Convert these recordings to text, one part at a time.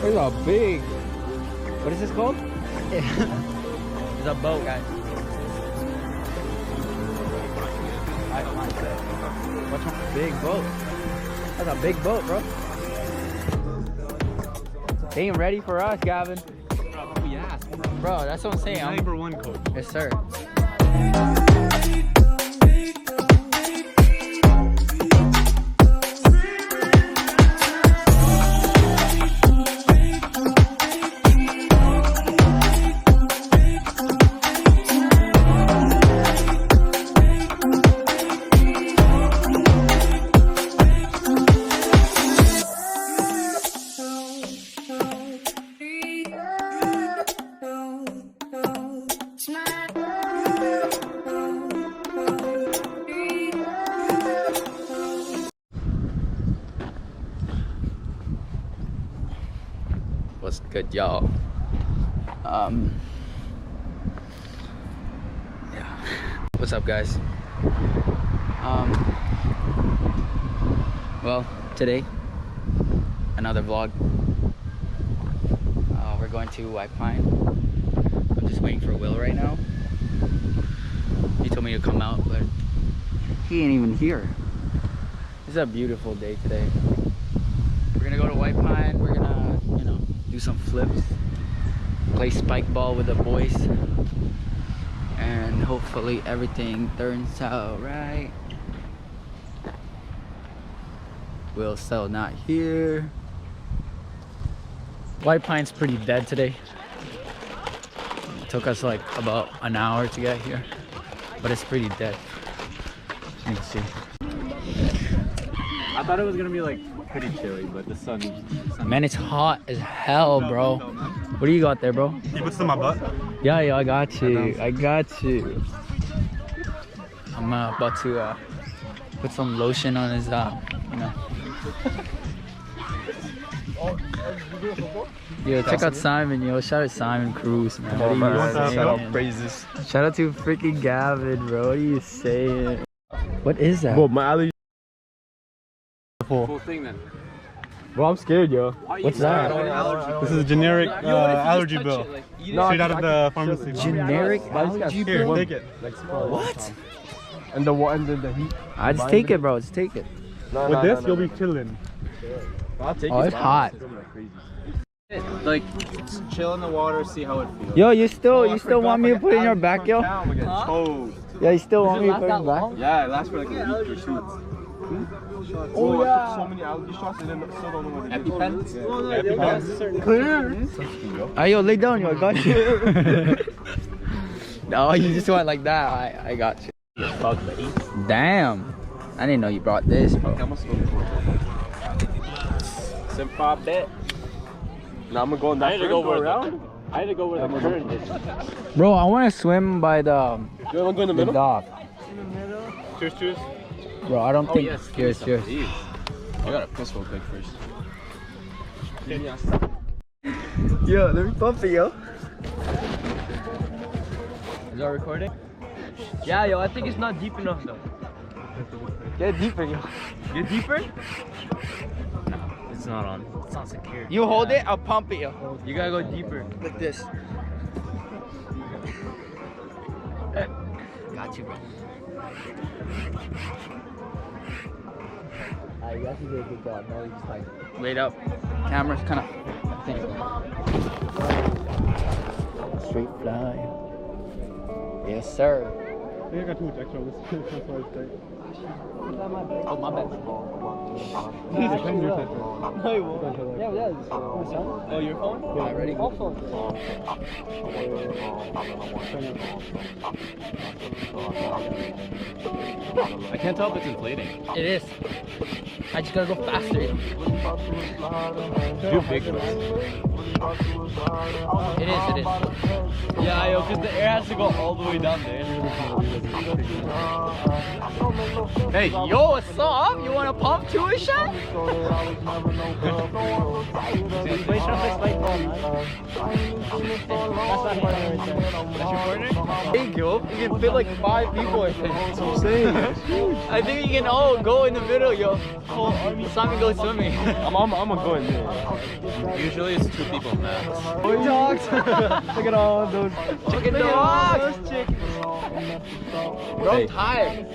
There's a big. What is this called? It's a boat, guys. What's a big boat? That's a big boat, bro. They ain't ready for us, Gavin. Yeah. Bro, that's what I'm saying. Number one coach. Yes, sir. What's good, y'all? Yeah. What's up, guys? Well, today another vlog. We're going to White Pine. I'm just waiting for Will right now. He told me to come out, but he ain't even here. It's a beautiful day today. We're gonna go to White Pine. We're gonna, you know, do some flips, play Spikeball with the boys, and hopefully everything turns out right. Will's still not here. White Pine's pretty dead today. It took us like about an hour to get here, but it's pretty dead. You can see. I thought it was gonna be like pretty chilly, but the sun. Man, it's hot as hell, bro. What do you got there, bro? You put some in my butt? Yeah, I got you. I got you. I'm about to put some lotion on his, you know. Yo, check out Simon, yo. Shout out Simon Cruz, man. Come on, man. Shout out praises. Shout out to freaking Gavin, bro. What are you saying? What is that? Bro, my allergy. Full thing then. Bro, I'm scared, yo. What's that? This is a generic allergy bill. Straight out of the pharmacy. Generic allergy Here, bill? take it. What? And the heat. I just take it, bro. Just take it. With this, you'll be chilling. Oh, it's hot. Like, chill in the water, see how it feels. Yo, you still want me to put it in your back, yo? Oh. Yeah, you still want me to put it in your back? Yeah, it lasts for like a week or two. Oh, yeah. So many allergy shots and then still don't know what it is. EpiPens? Clear. Hey, yo, lay down, yo. I got you. No, you just went like that. I got you. Damn. I didn't know you brought this, bro. Now I'm gonna go in that around. I had to go where the current is. Bro, I want to swim by the You wanna go in the middle? dock. Cheers, cheers. Bro, I don't think. Cheers. I gotta piss real quick first. Yo, let me pump it, yo. Is that recording? Yeah, yo, I think it's not deep enough though. Get deeper, yo. Get deeper? No, it's not on. It's not secure. You hold it, I'll pump it, yo. You gotta go deeper. Like this. Got you, bro. You actually did a good job. Now you just like laid up. Camera's kind of straight fly. Yes, sir. I think I got too much extra on this. That's why it's tight. Oh, my bad. Oh, your phone? Yeah, ready? I can't tell if it's inflating. It is. I just gotta go faster. Too big for us. It is. Yeah, yo, because the air has to go all the way down there. Hey, yo, what's up? You wanna pump too, Ishan? Big, yo. You can fit like 5 people, I think. That's what I'm saying. I think you can all go in the middle, yo. Simon goes swimming. I'm gonna go in there. Usually it's 2 people max. Boy dogs. Look at all those Chicken dogs. Bro, I'm tired.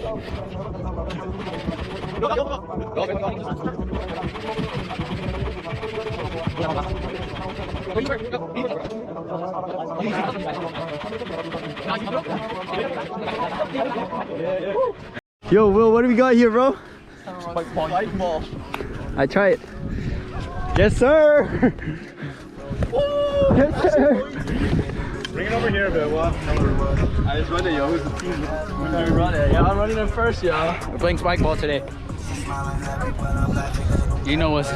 Yo, Will, what do we got here, bro? Spikeball. I try it. Yes, sir. Yes, sir. Bring it over here a bit. We'll have I just run it, yo. Who's the team? We run it. Yeah, I'm running it first, yo. We're playing Spikeball today. You know what's...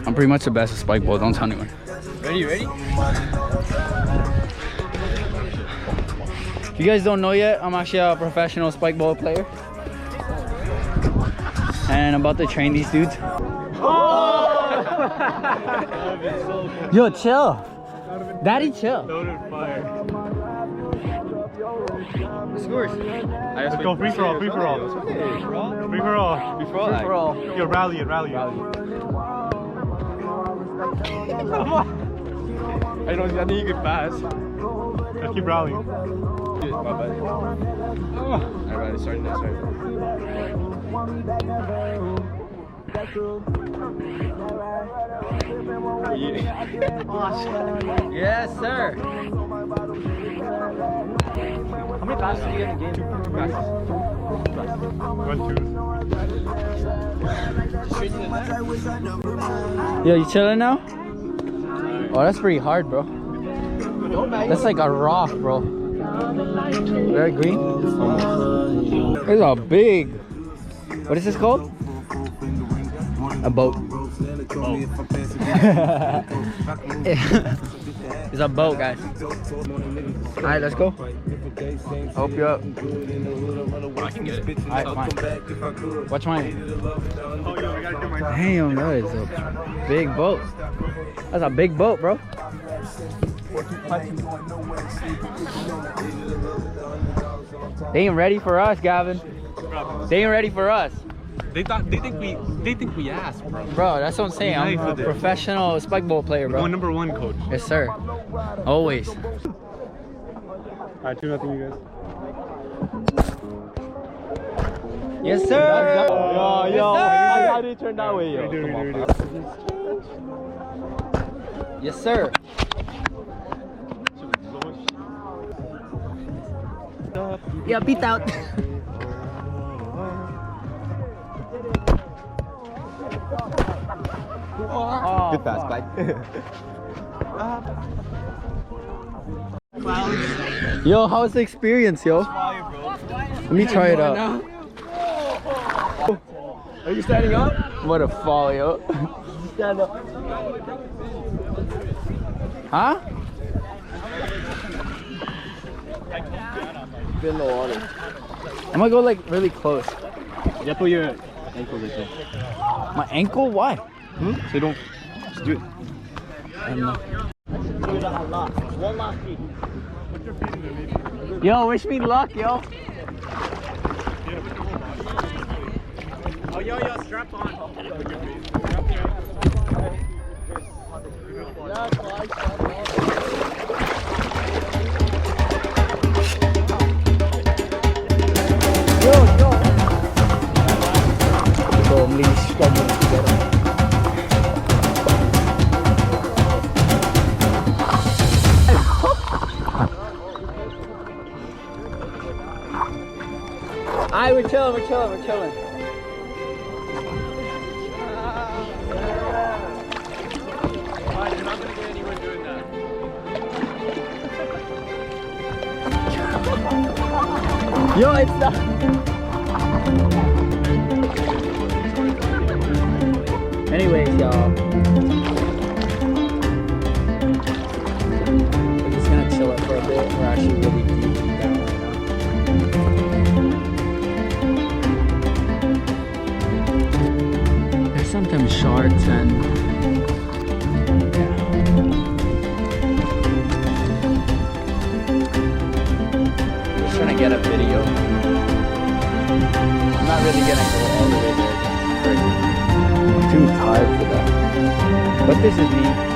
I'm pretty much the best at Spikeball. Don't tell anyone. Ready? If you guys don't know yet, I'm actually a professional Spikeball player. And I'm about to train these dudes. Oh! Yo, chill. Daddy, chill. Scores. Let's go free for all. Free for all. Free for all. Free for all. Yo, rally it. I think you can pass. Let's keep rallying. Alright, starting this right. Yes, sir. How many passes do you get in the game? 2 passes. 1, 2. Yo, you chilling now? Oh, that's pretty hard, bro. That's like a rock, bro. Very green. It's a big. What is this called? A boat. It's a boat, guys. Alright, let's go. Hope you up. I can get it. Alright, fine. Watch mine. Damn, that is a big boat. That's a big boat, bro. They ain't ready for us, Gavin. They ain't ready for us. They think we asked, bro. Bro, that's what I'm saying. I'm a professional Spikeball player, bro. We're number 1, coach. Yes, sir. Always. Alright, 2-0, you guys. Yes, sir. Yo, How do you turn that way, yo? Yes, sir. Yeah, beat out. Oh, Good pass, Spike. Yo, how's the experience, yo? Let me try it out. Are you standing up? What a fall, yo. Stand up. Huh? Get in the water. I'm gonna go like really close. Yeah, put your ankle right there. My ankle? Why? So you don't. Just do it. I don't know. Yo, wish me luck, yo. Oh, yo, strap on. Alright, we're chilling. You're not gonna get anywhere doing that. Yo, it's not. Anyways, y'all. We're just gonna chill up for a bit. We're actually really deep down right now. There's sometimes sharks and But this is me.